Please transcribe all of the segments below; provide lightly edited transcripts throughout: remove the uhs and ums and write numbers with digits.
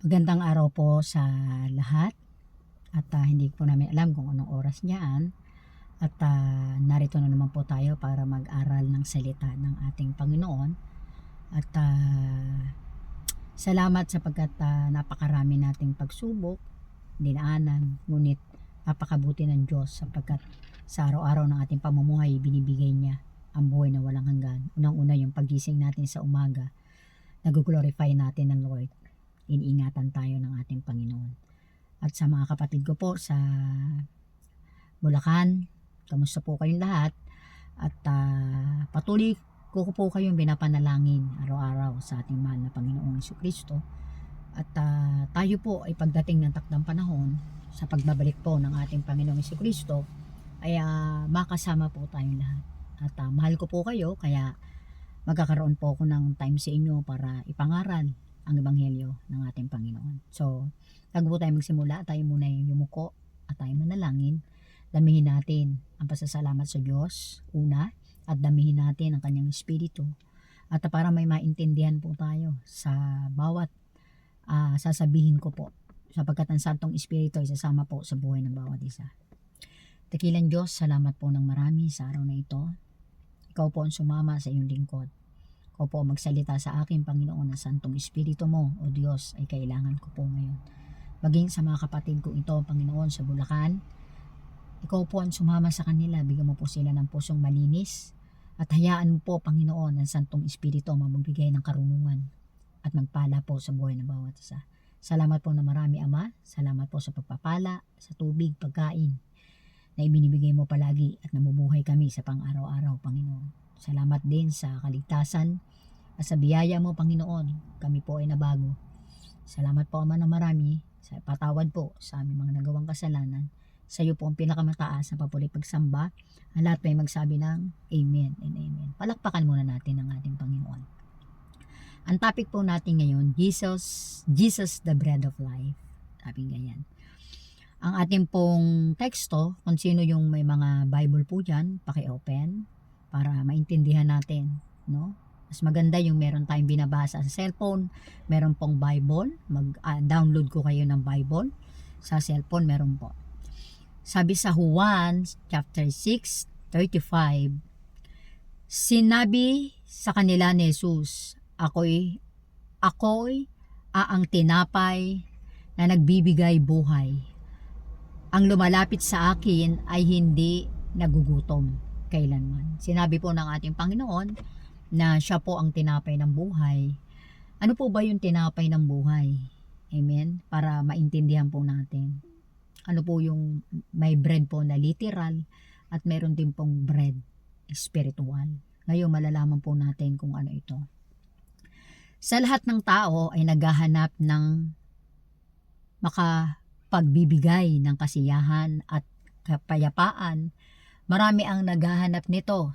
Magandang araw po sa lahat at hindi po namin alam kung anong oras niyaan at narito na naman po tayo para mag-aral ng salita ng ating Panginoon at salamat sapagkat napakarami nating pagsubok, dinaanan, ngunit napakabuti ng Diyos sapagkat sa araw-araw ng ating pamumuhay binibigay niya ang buhay na walang hanggan. Unang-una yung pagising natin sa umaga, nag-glorify natin ng Lord, iniingatan tayo ng ating Panginoon. At sa mga kapatid ko po sa Bulacan, kamusta po kayong lahat? At patuloy ko po kayong binapanalangin araw-araw sa ating mahal na Panginoong Jesucristo. At tayo po ay pagdating ng takdang panahon sa pagbabalik po ng ating Panginoong Jesucristo ay makasama po tayong lahat. At mahal ko po kayo, kaya magkakaroon po ako ng time sa inyo para ipangaral ang ebanghelyo ng ating Panginoon. So, bago po tayo magsimula, tayo muna yung yumuko at tayo manalangin. Damihin natin ang pasasalamat sa Diyos, una, at damihin natin ang kanyang Espiritu. At para may maintindihan po tayo sa bawat sasabihin ko po, sapagkat ang Santong Espiritu ay sasama po sa buhay ng bawat isa. Dakilang Diyos, salamat po ng marami sa araw na ito. Ikaw po ang sumama sa iyong lingkod. Ikaw po magsalita sa akin, Panginoon, na Santong Espiritu mo, o Diyos, ay kailangan ko po ngayon. Maging sa mga kapatid ko ito, Panginoon, sa Bulacan, ikaw po ang sumama sa kanila, bigyan mo po sila ng pusong malinis, at hayaan mo po, Panginoon, ang Santong Espiritu magbigay ng karunungan at magpala po sa buhay ng bawat isa. Salamat po na marami, Ama. Salamat po sa pagpapala, sa tubig, pagkain, na ibinibigay mo palagi at namubuhay kami sa pang-araw-araw, Panginoon. Salamat din sa kaligtasan at sa biyaya mo, Panginoon. Kami po ay nabago. Salamat po, Ama, na marami sa patawad po sa aming mga nagawang kasalanan. Sa iyo po ang pinakamataas na papuri pagsamba. Ang lahat may magsabi ng Amen and Amen. Palakpakan muna natin ang ating Panginoon. Ang topic po natin ngayon, Jesus the Bread of Life. Sabi ganyan. Ang ating pong teksto, kung sino yung may mga Bible po dyan, paki-open para maintindihan natin, no? Mas maganda yung meron tayong binabasa sa cellphone, meron pong Bible, mag-download ko kayo ng Bible sa cellphone, meron po. Sabi sa Juan chapter 6:35, sinabi sa kanila ni Jesus, ako'y ang tinapay na nagbibigay buhay. Ang lumalapit sa akin ay hindi nagugutom kailanman. Sinabi po ng ating Panginoon na siya po ang tinapay ng buhay. Ano po ba yung tinapay ng buhay? Amen? Para maintindihan po natin. Ano po yung may bread po na literal at meron din pong bread spiritual. Ngayon malalaman po natin kung ano ito. Sa lahat ng tao ay naghahanap ng makapagbibigay ng kasiyahan at kapayapaan. Marami ang naghahanap nito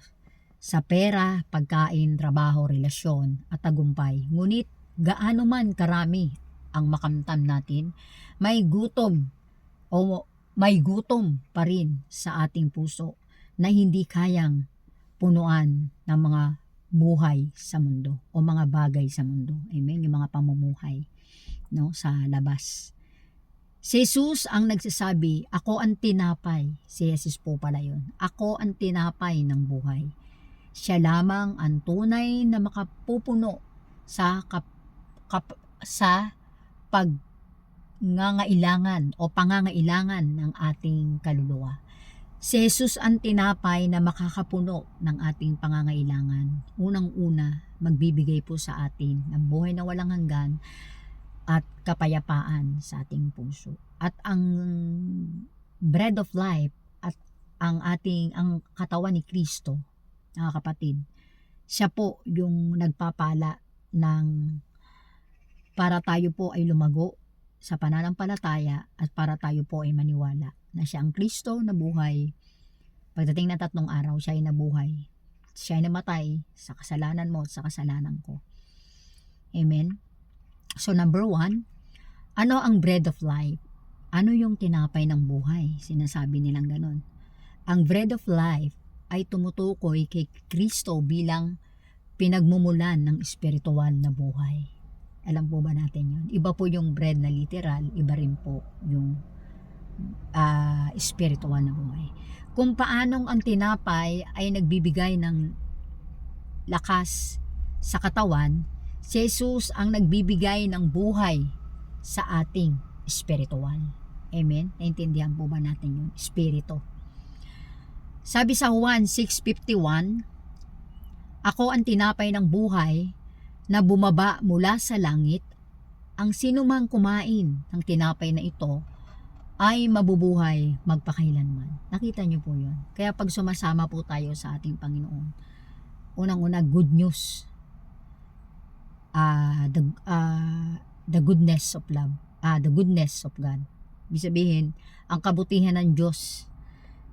sa pera, pagkain, trabaho, relasyon at tagumpay. Ngunit gaano man karami ang makamtam natin, may gutom pa rin sa ating puso na hindi kayang punuan ng mga buhay sa mundo o mga bagay sa mundo. Amen? Yung mga pamumuhay, no, sa labas. Si Jesus ang nagsasabi, ako ang tinapay. Si Jesus po pala yun. Ako ang tinapay ng buhay. Siya lamang ang tunay na makapupuno sa pangangailangan ng ating kaluluwa. Si Jesus ang tinapay na makakapuno ng ating pangangailangan. Unang-una, magbibigay po sa atin ng buhay na walang hanggan at kapayapaan sa ating puso. At ang bread of life at ang katawan ni Kristo, mga kapatid, siya po yung nagpapala para tayo po ay lumago sa pananampalataya at para tayo po ay maniwala na siya ang Kristo na buhay. Pagdating ng 3 araw, siya ay nabuhay. Siya ay namatay sa kasalanan mo at sa kasalanan ko. Amen? So number 1, ano ang bread of life? Ano yung tinapay ng buhay? Sinasabi nilang ganon. Ang bread of life ay tumutukoy kay Kristo bilang pinagmumulan ng espiritual na buhay. Alam po ba natin yun? Iba po yung bread na literal, iba rin po yung spiritual na buhay. Kung paanong ang tinapay ay nagbibigay ng lakas sa katawan, si Jesus ang nagbibigay ng buhay sa ating spiritual. Amen? Naintindihan po ba natin yung spirito? Sabi sa Juan 6:51, ako ang tinapay ng buhay na bumaba mula sa langit. Ang sinumang kumain ng tinapay na ito ay mabubuhay magpakailanman. Nakita niyo po yun. Kaya pag sumasama po tayo sa ating Panginoon, unang-una, good news. The goodness of love. The goodness of God. Ibig sabihin, ang kabutihan ng Diyos.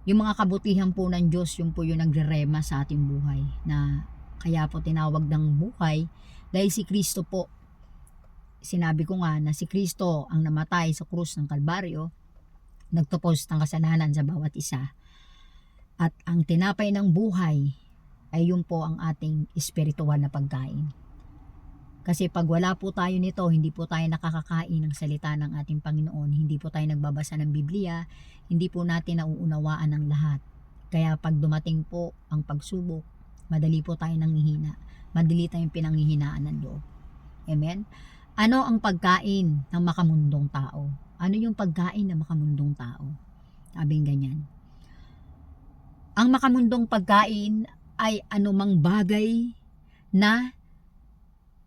Yung mga kabutihan po ng Diyos, yung po yung nagre-rema sa ating buhay. Na kaya po tinawag ng buhay dahil si Kristo po, sinabi ko nga na si Kristo ang namatay sa krus ng Kalbaryo, nagtupos ng kasalanan sa bawat isa. At ang tinapay ng buhay ay yun po ang ating espiritual na pagkain. Kasi pag wala po tayo nito, hindi po tayo nakakakain ng salita ng ating Panginoon, hindi po tayo nagbabasa ng Biblia, hindi po natin nauunawaan ang lahat. Kaya pag dumating po ang pagsubok, madali po tayo nanghihina. Madali tayong pinanghihinaan ng loob. Amen? Ano ang pagkain ng makamundong tao? Ano yung pagkain ng makamundong tao? Sabing ganyan. Ang makamundong pagkain ay anumang bagay na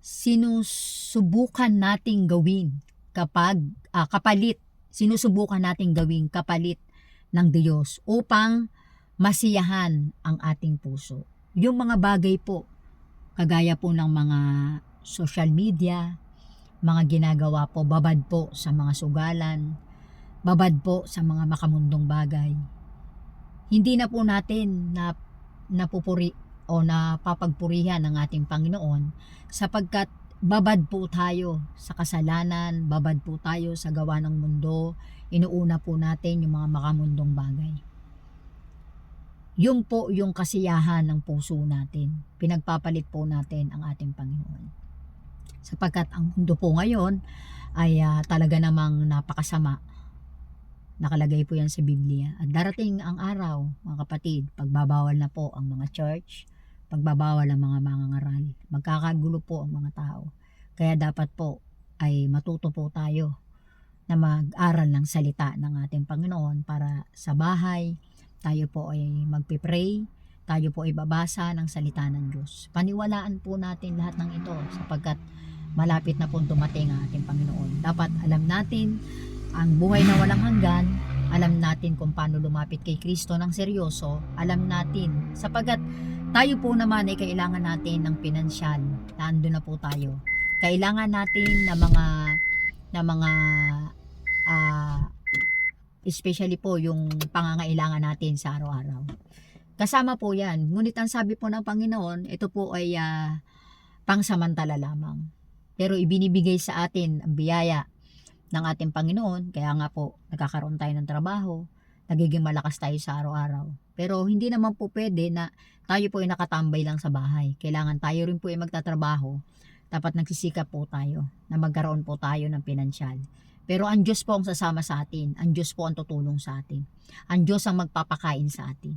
sinusubukan nating gawin kapalit. Sinusubukan nating gawin kapalit ng Diyos upang masiyahan ang ating puso. Yung mga bagay po, kagaya po ng mga social media, mga ginagawa po, babad po sa mga sugalan, babad po sa mga makamundong bagay. Hindi na po natin napupuri o napapagpurihan ng ating Panginoon sapagkat babad po tayo sa kasalanan, babad po tayo sa gawa ng mundo, inuuna po natin yung mga makamundong bagay. Yung po yung kasiyahan ng puso natin, pinagpapalit po natin ang ating Panginoon. Sapagkat ang mundo po ngayon ay talaga namang napakasama. Nakalagay po yan sa Biblia. At darating ang araw, mga kapatid, pagbabawal na po ang mga church, pagbabawal ang mga mangangaral, magkakagulo po ang mga tao. Kaya dapat po ay matuto po tayo na mag-aral ng salita ng ating Panginoon para sa bahay, tayo po ay magpipray, tayo po ay babasa ng salita ng Diyos. Paniwalaan po natin lahat ng ito sapagkat malapit na po dumating ang ating Panginoon. Dapat alam natin ang buhay na walang hanggan, alam natin kung paano lumapit kay Kristo ng seryoso, alam natin sapagkat tayo po naman ay kailangan natin ng pinansyal. Nandun na po tayo. Kailangan natin na mga especially po yung pangangailangan natin sa araw-araw. Kasama po yan. Ngunit ang sabi po ng Panginoon, ito po ay pangsamantala lamang. Pero ibinibigay sa atin ang biyaya ng ating Panginoon. Kaya nga po, nagkakaroon tayo ng trabaho, nagiging malakas tayo sa araw-araw. Pero hindi naman po pwede na tayo po ay nakatambay lang sa bahay. Kailangan tayo rin po ay magtatrabaho. Dapat nagsisikap po tayo na magkaroon po tayo ng pinansyal. Pero ang Diyos po ang sasama sa atin. Ang Diyos po ang tutulong sa atin. Ang Diyos ang magpapakain sa atin.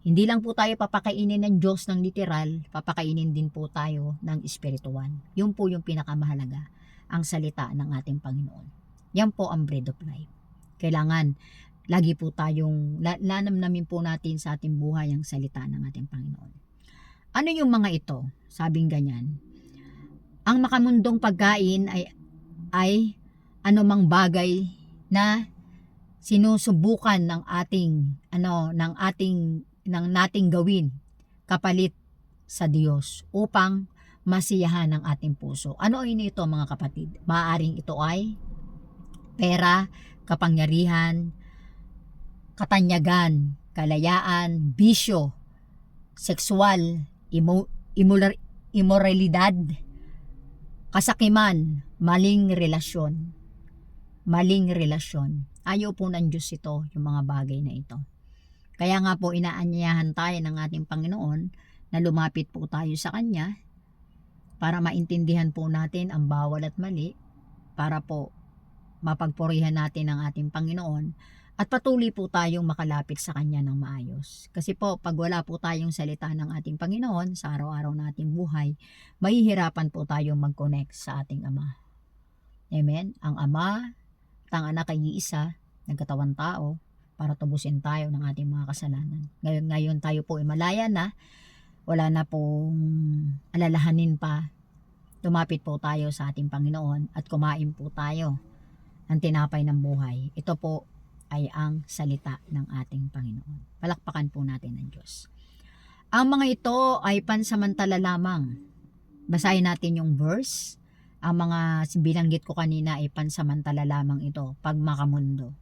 Hindi lang po tayo papakainin ng Diyos ng literal, papakainin din po tayo ng espiritual. Yun po yung pinakamahalaga, ang salita ng ating Panginoon. Yan po ang bread of life. Kailangan, lagi po tayong, lanamnamin po natin sa ating buhay ang salita ng ating Panginoon. Ano yung mga ito? Sabing ganyan. Ang makamundong pagkain ay anumang bagay na sinusubukan ng nating gawin kapalit sa Diyos upang masiyahan ang ating puso. Ano ay ito mga kapatid? Maaaring ito ay pera, kapangyarihan, katanyagan, kalayaan, bisyo, sexual, immoralidad, kasakiman, maling relasyon. Ayaw po ng Diyos ito, yung mga bagay na ito. Kaya nga po inaanyayahan tayo ng ating Panginoon na lumapit po tayo sa Kanya para maintindihan po natin ang bawal at mali, para po mapagpurihan natin ang ating Panginoon at patuloy po tayong makalapit sa Kanya ng maayos. Kasi po, pag wala po tayong salita ng ating Panginoon sa araw-araw nating buhay, mahihirapan po tayong mag-connect sa ating Ama. Amen? Ang Ama at ang Anak ay iisa, nagkatawang tao, para tubusin tayo ng ating mga kasalanan. Ngayon tayo po ay malaya na, wala na pong alalahanin pa. Lumapit po tayo sa ating Panginoon at kumain po tayo ng tinapay ng buhay. Ito po ay ang salita ng ating Panginoon. Palakpakan po natin ang Diyos. Ang mga ito ay pansamantala lamang. Basahin natin yung verse. Ang mga binanggit ko kanina ay pansamantala lamang ito, pag makamundo.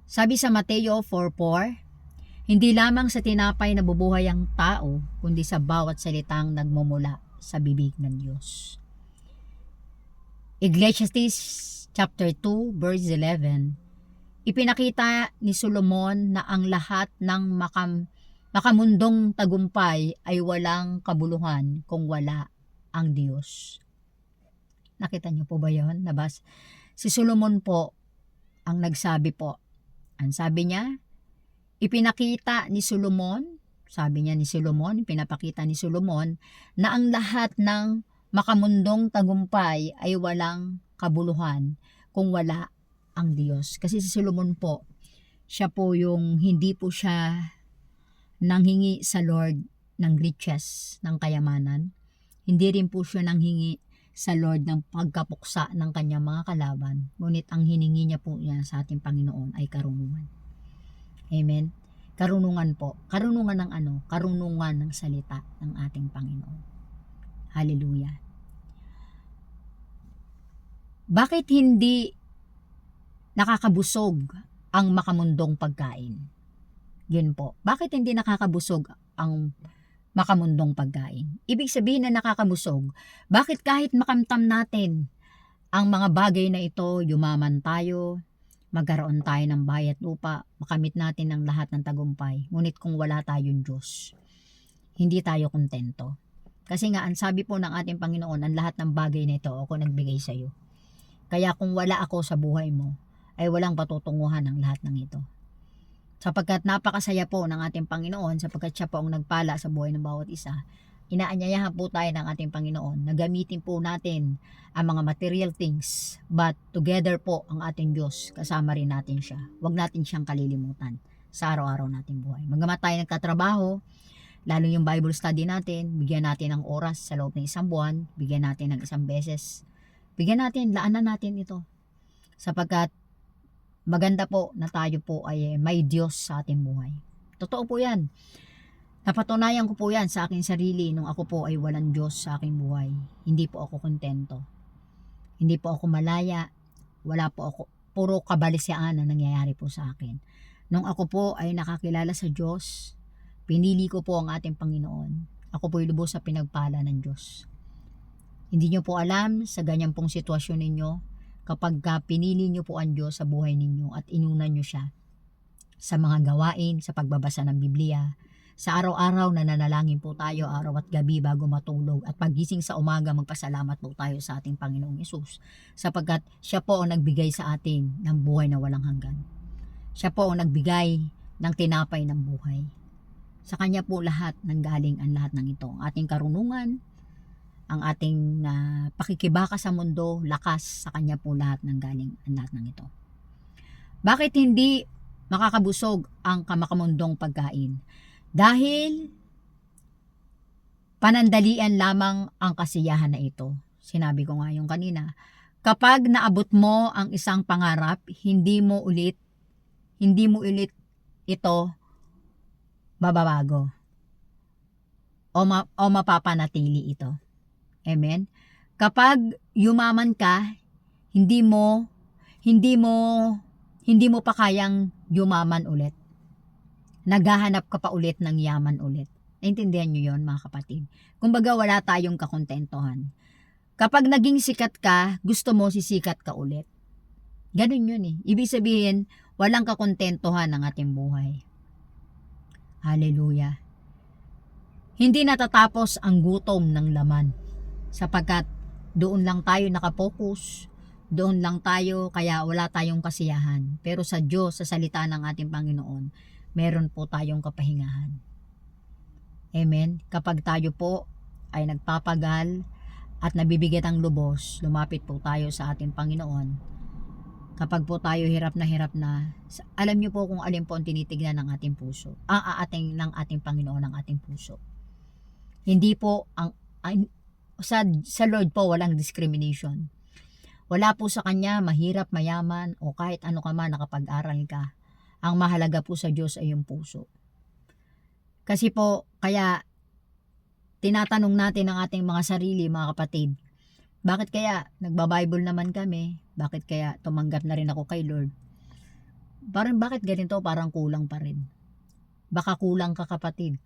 Sabi sa Mateo 4:4, hindi lamang sa tinapay nabubuhay ang tao, kundi sa bawat salitang nagmumula sa bibig ng Diyos. Ecclesiastes chapter 2 verse 11, ipinakita ni Solomon na ang lahat ng makamundong tagumpay ay walang kabuluhan kung wala ang Diyos. Nakita niyo po ba yun? Nabas? Si Solomon po ang nagsabi po. Ang sabi niya, ipinakita ni Solomon, pinapakita ni Solomon na ang lahat ng makamundong tagumpay ay walang kabuluhan kung wala ang Diyos. Kasi si Solomon po, siya po yung hindi po siya nanghingi sa Lord ng riches, ng kayamanan. Hindi rin po siya nanghingi sa Lord ng pagkapuksa ng kanyang mga kalaban. Ngunit ang hiningi niya po niya sa ating Panginoon ay karunungan. Amen? Karunungan po. Karunungan ng ano? Karunungan ng salita ng ating Panginoon. Hallelujah. Bakit hindi nakakabusog ang makamundong pagkain? Yun po. Bakit hindi nakakabusog ang makamundong pagkain? Ibig sabihin na nakakabusog, bakit kahit makamtam natin ang mga bagay na ito, yumaman tayo, magkaroon tayo ng bayat lupa, makamit natin ang lahat ng tagumpay, ngunit kung wala tayong Diyos, hindi tayo kontento. Kasi nga, ang sabi po ng ating Panginoon, ang lahat ng bagay na ito, ako nagbigay sa iyo. Kaya kung wala ako sa buhay mo, ay walang patutunguhan ang lahat ng ito. Sapagkat napakasaya po ng ating Panginoon, sapagkat siya po ang nagpala sa buhay ng bawat isa, inaanyayahan po tayo ng ating Panginoon na gamitin po natin ang mga material things, but together po ang ating Diyos, kasama rin natin siya. Huwag natin siyang kalilimutan sa araw-araw nating buhay. Magamat tayo nagkatrabaho, lalo yung Bible study natin, bigyan natin ng oras sa loob ng isang buwan, bigyan natin ng isang beses, bigyan natin, laanan natin ito. Sapagkat maganda po na tayo po ay may Diyos sa ating buhay. Totoo po yan. Napatunayan ko po yan sa aking sarili nung ako po ay walang Diyos sa aking buhay. Hindi po ako kontento. Hindi po ako malaya. Wala po ako. Puro kabalisyaan na nangyayari po sa akin. Nung ako po ay nakakilala sa Diyos, pinili ko po ang ating Panginoon. Ako po ay lubos sa pinagpala ng Diyos. Hindi nyo po alam sa ganyan pong sitwasyon ninyo, kapag pinili nyo po ang Diyos sa buhay ninyo at inunan nyo siya sa mga gawain, sa pagbabasa ng Biblia, sa araw-araw na nanalangin po tayo araw at gabi bago matulog, at paggising sa umaga magpasalamat po tayo sa ating Panginoong Hesus, sapagkat siya po ang nagbigay sa atin ng buhay na walang hanggan. Siya po ang nagbigay ng tinapay ng buhay. Sa Kanya po lahat nanggaling ang lahat ng ito. Ang ating karunungan, ang ating pakikibaka sa mundo, lakas, sa Kanya po lahat nanggaling ang lahat ng ito. Bakit hindi makakabusog ang kamakamundong pagkain? Dahil panandalian lamang ang kasiyahan na ito. Sinabi ko nga yung kanina, kapag naabot mo ang isang pangarap, hindi mo ulit ito bababago o mapapanatili ito. Amen. Kapag yumaman ka, hindi mo pa kayang yumaman ulit. Naghahanap ka pa ulit ng yaman ulit. Naintindihan niyo 'yon, mga kapatid? Kumbaga wala tayong kakontentuhan. Kapag naging sikat ka, gusto mo sisikat ka ulit. Ganun 'yun eh. Ibig sabihin, walang kakontentuhan ang ating buhay. Hallelujah. Hindi natatapos ang gutom ng laman. sapagkat doon lang tayo nakapokus, doon lang tayo, kaya wala tayong kasiyahan. Pero sa Diyos, sa salita ng ating Panginoon, meron po tayong kapahingahan. Amen. Kapag tayo po ay nagpapagal at nabibigyan ng lubos, lumapit po tayo sa ating Panginoon. Kapag po tayo hirap na, alam niyo po kung alin po ang tinitignan ng ating puso. Ng ating Panginoon ang ating puso. Hindi po sa Lord po walang discrimination. Wala po sa Kanya mahirap, mayaman o kahit ano ka man nakapag-aral ka. Ang mahalaga po sa Diyos ay yung puso. Kasi po, kaya tinatanong natin ang ating mga sarili, mga kapatid, bakit kaya nagba-Bible naman kami? Bakit kaya tumanggap na rin ako kay Lord? Bakit ganito? Parang kulang pa rin. Baka kulang ka, kapatid.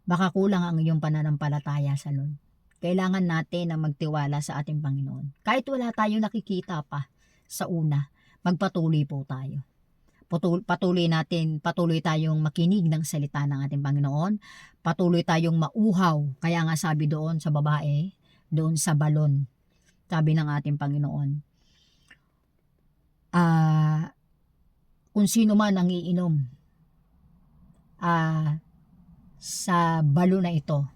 Baka kulang ang iyong pananampalataya sa Lord. Kailangan natin na magtiwala sa ating Panginoon. Kahit wala tayong nakikita pa sa una, magpatuloy po tayo. Patuloy tayong makinig ng salita ng ating Panginoon. Patuloy tayong mauhaw. Kaya nga sabi doon sa babae, doon sa balon, sabi ng ating Panginoon, kung sino man ang iinom sa balon na ito,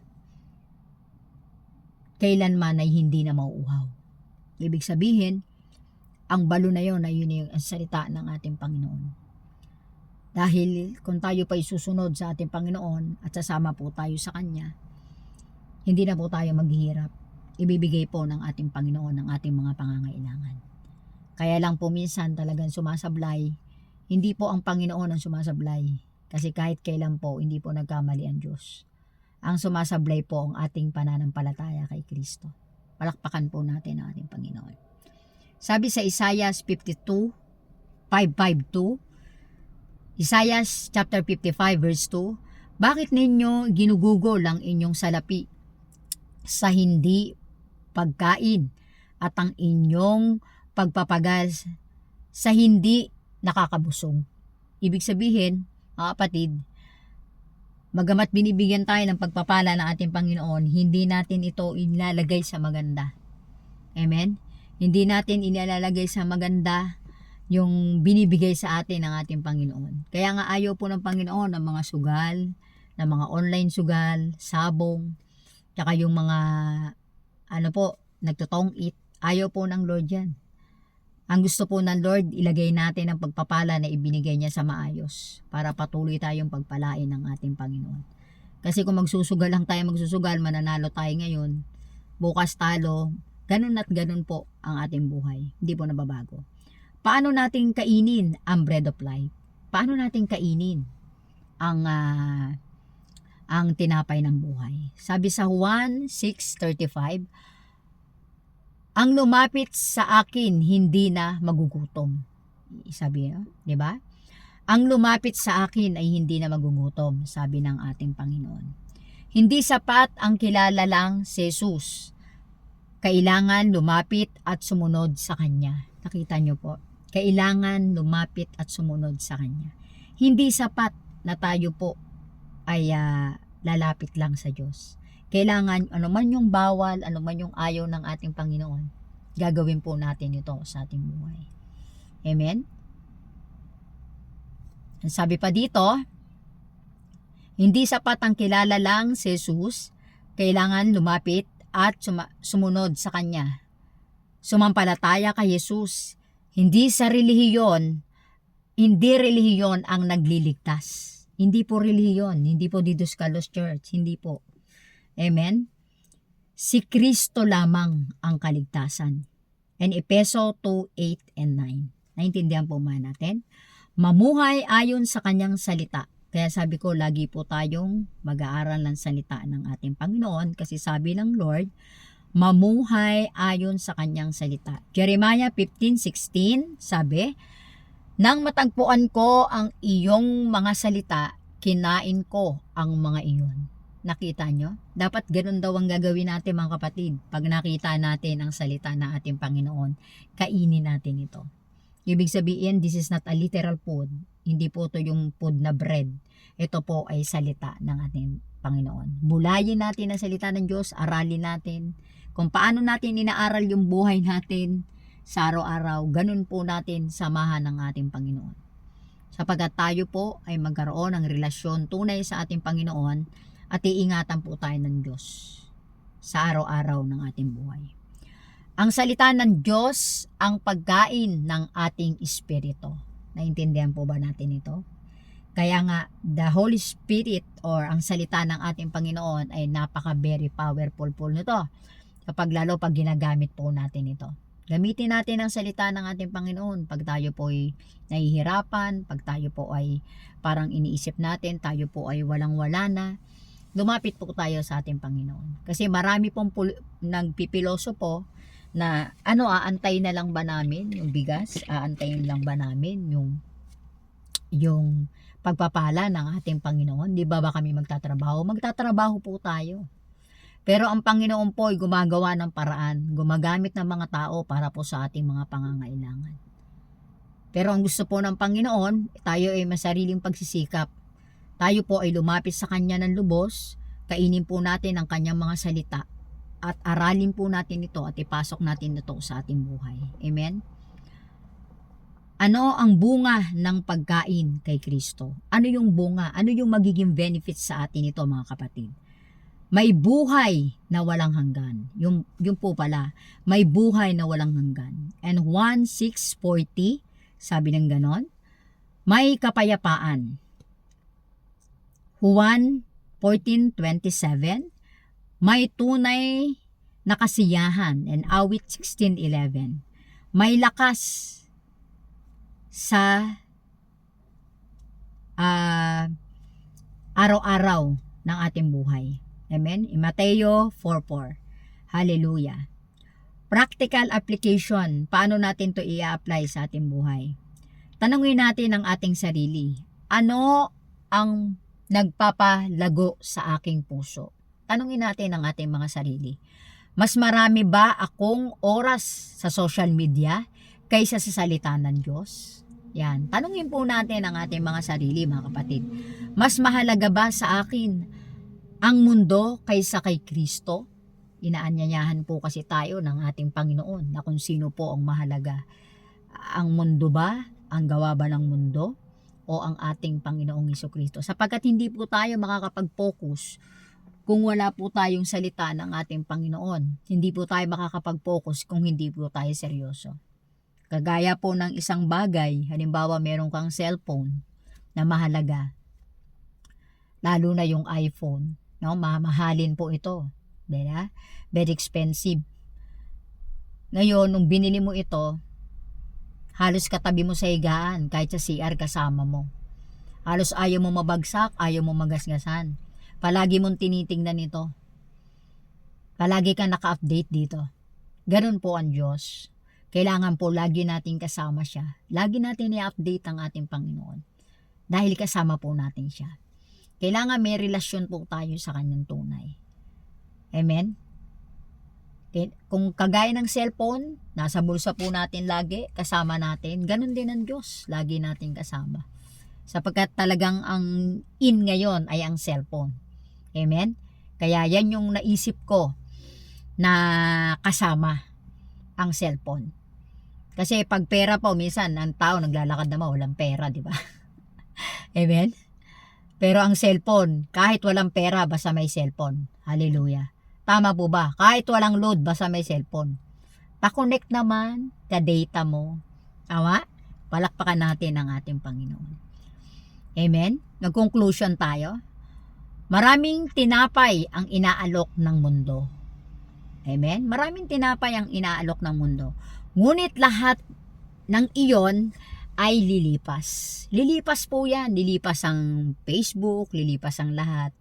kailanman ay hindi na mauuhaw. Ibig sabihin, ang balon na yun ay yun yung salita ng ating Panginoon. Dahil kung tayo pa susunod sa ating Panginoon at sasama po tayo sa Kanya, hindi na po tayo maghihirap. Ibibigay po ng ating Panginoon ang ating mga pangangailangan. Kaya lang po minsan talagang sumasablay, hindi po ang Panginoon ang sumasablay. Kasi kahit kailan po, hindi po nagkamali ang Diyos. Ang sumasablay po ang ating pananampalataya kay Kristo. Palakpakan po natin ang ating Panginoon. Sabi sa Isaiah 5:2, Isaiah chapter 55 verse 2, bakit ninyo ginugugol ang inyong salapi sa hindi pagkain at ang inyong pagpapagas sa hindi nakakabusog? Ibig sabihin, mga kapatid, bagamat binibigyan tayo ng pagpapala ng ating Panginoon, hindi natin ito ilalagay sa maganda. Amen? Hindi natin inilalagay sa maganda yung binibigay sa atin ng ating Panginoon. Kaya nga ayaw po ng Panginoon ng mga sugal, ng mga online sugal, sabong, tsaka yung mga nagtotong-it. Ayaw po ng Lord yan. Ang gusto po ng Lord, ilagay natin ang pagpapala na ibinigay niya sa maayos para patuloy tayong pagpalain ng ating Panginoon. Kasi kung magsusugal, mananalo tayo ngayon, bukas talo, ganun at ganun po ang ating buhay. Hindi po nababago. Paano natin kainin ang bread of life? Paano natin kainin ang tinapay ng buhay? Sabi sa Juan 6:35, ang lumapit sa akin hindi na magugutom. Sabi, di ba? Ang lumapit sa akin ay hindi na magugutom, sabi ng ating Panginoon. Hindi sapat ang kilala lang si Jesus. Kailangan lumapit at sumunod sa Kanya. Nakita niyo po? Kailangan lumapit at sumunod sa Kanya. Hindi sapat na tayo po ay lalapit lang sa Diyos. Kailangan, ano man yung bawal, ano man yung ayaw ng ating Panginoon, gagawin po natin ito sa ating buhay. Amen? Ang sabi pa dito, hindi sapat ang kilala lang si Jesus, kailangan lumapit at sumunod sa Kanya. Sumampalataya kay Jesus, hindi relihiyon ang nagliligtas. Hindi po relihiyon, hindi po Didaskalos Church, hindi po. Amen? Si Kristo lamang ang kaligtasan. And Efeso 2:8 and 9. Naintindihan po ba natin? Mamuhay ayon sa Kanyang salita. Kaya sabi ko, lagi po tayong mag-aaral ng salita ng ating Panginoon kasi sabi ng Lord, mamuhay ayon sa Kanyang salita. Jeremiah 15:16 sabi, nang matagpuan ko ang iyong mga salita, kinain ko ang mga iyon. Nakita nyo? Dapat ganun daw ang gagawin natin, mga kapatid. Pag nakita natin ang salita ng ating Panginoon, kainin natin ito. Ibig sabihin, this is not a literal food. Hindi po ito yung food na bread. Ito po ay salita ng ating Panginoon. Bulayin natin ang salita ng Diyos, aralin natin kung paano natin inaaral yung buhay natin sa araw-araw. Ganun po natin samahan ng ating Panginoon. Sapagkat tayo po ay magkaroon ng relasyon tunay sa ating Panginoon at iingatan po tayo ng Diyos sa araw-araw ng ating buhay. Ang salita ng Diyos ang pagkain ng ating espiritu. Naintindihan po ba natin ito? Kaya nga, the Holy Spirit or ang salita ng ating Panginoon ay very powerful po nito. Kapag lalo pag ginagamit po natin ito. Gamitin natin ang salita ng ating Panginoon pag tayo po ay nahihirapan, pag tayo po ay parang iniisip natin, tayo po ay walang-wala na. Lumapit po tayo sa ating Panginoon. Kasi marami pong nagpipiloso po na aantayin na lang ba namin yung bigas? Aantayin lang ba namin yung pagpapala ng ating Panginoon? Di ba kami magtatrabaho? Magtatrabaho po tayo. Pero ang Panginoon po ay gumagawa ng paraan, gumagamit ng mga tao para po sa ating mga pangangailangan. Pero ang gusto po ng Panginoon, tayo ay masariling pagsisikap. Tayo po ay lumapit sa Kanya ng lubos, kainin po natin ang Kanyang mga salita, at aralin po natin ito at ipasok natin ito sa ating buhay. Amen? Ano ang bunga ng pagkain kay Kristo? Ano yung bunga? Ano yung magiging benefits sa atin ito, mga kapatid? May buhay na walang hanggan. Yung po pala, may buhay na walang hanggan. And 1:6:40, sabi ng ganon, may kapayapaan. Juan 14:27, may tunay na kasiyahan. And awit 16:11, may lakas sa araw-araw ng ating buhay. Amen? Mateo 4:4. Hallelujah. Practical application. Paano natin to i-apply sa ating buhay? Tanungin natin ang ating sarili. Ano ang nagpapalago sa aking puso? Tanungin natin ang ating mga sarili. Mas marami ba akong oras sa social media kaysa sa salita ng Diyos? Yan. Tanungin po natin ang ating mga sarili, mga kapatid. Mas mahalaga ba sa akin ang mundo kaysa kay Kristo? Inaanyayahan po kasi tayo ng ating Panginoon na kung sino po ang mahalaga. Ang mundo ba? Ang gawa ba ng mundo? O ang ating Panginoong Jesucristo? Sapagkat hindi po tayo makakapag-focus kung wala po tayong salita ng ating Panginoon. Hindi po tayo makakapag-focus kung hindi po tayo seryoso. Kagaya po ng isang bagay, halimbawa meron kang cellphone na mahalaga, lalo na yung iPhone. No, mamahalin po ito. Diba? Very expensive. Ngayon, nung binili mo ito, halos katabi mo sa higaan, kahit sa CR kasama mo. Halos ayaw mo mabagsak, ayaw mo magasgasan. Palagi mong tinitingnan ito. Palagi kang naka-update dito. Ganun po ang Diyos. Kailangan po lagi natin kasama siya. Lagi natin i-update ang ating Panginoon. Dahil kasama po natin siya. Kailangan may relasyon po tayo sa Kanyang tunay. Amen? Kung kagaya ng cellphone, nasa bulsa po natin lagi, kasama natin, ganun din ang Diyos, lagi natin kasama. Sapagkat talagang ang in ngayon ay ang cellphone. Amen? Kaya yan yung naisip ko na kasama ang cellphone. Kasi pag pera po, minsan ang tao naglalakad naman, walang pera, di ba? Amen? Pero ang cellphone, kahit walang pera, basta may cellphone. Hallelujah. Tama po ba? Kahit walang load, basta may cellphone. Pa-connect naman, ka-data mo. Tama? Palakpakan natin ang ating Panginoon. Amen? Nag-conclusion tayo. Maraming tinapay ang inaalok ng mundo. Amen? Maraming tinapay ang inaalok ng mundo. Ngunit lahat ng iyon ay lilipas. Lilipas po yan. Lilipas ang Facebook, lilipas ang lahat.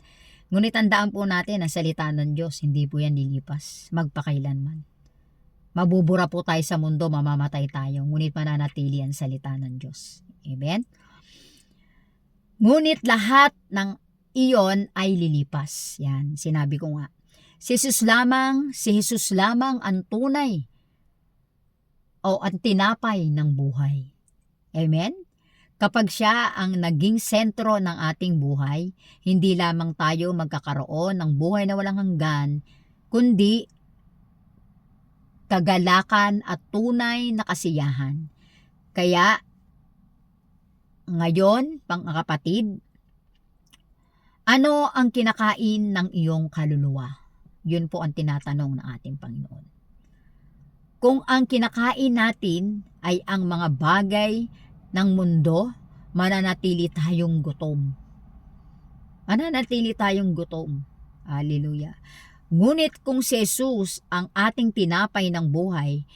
Ngunit tandaan po natin ang salita ng Diyos, hindi po yan lilipas. Magpakailanman. Mabubura po tayo sa mundo, mamamatay tayo. Ngunit mananatili ang salita ng Diyos. Amen? Ngunit lahat ng iyon ay lilipas. Yan, sinabi ko nga. Si Jesus lamang ang tunay o ang tinapay ng buhay. Amen? Kapag siya ang naging sentro ng ating buhay, hindi lamang tayo magkakaroon ng buhay na walang hanggan, kundi kagalakan at tunay na kasiyahan. Kaya, ngayon, mga kapatid, ano ang kinakain ng iyong kaluluwa? Yun po ang tinatanong ng ating Panginoon. Kung ang kinakain natin ay ang mga bagay ng mundo, mananatili tayong gutom. Mananatili tayong gutom. Hallelujah. Ngunit kung si Jesus ang ating tinapay ng buhay,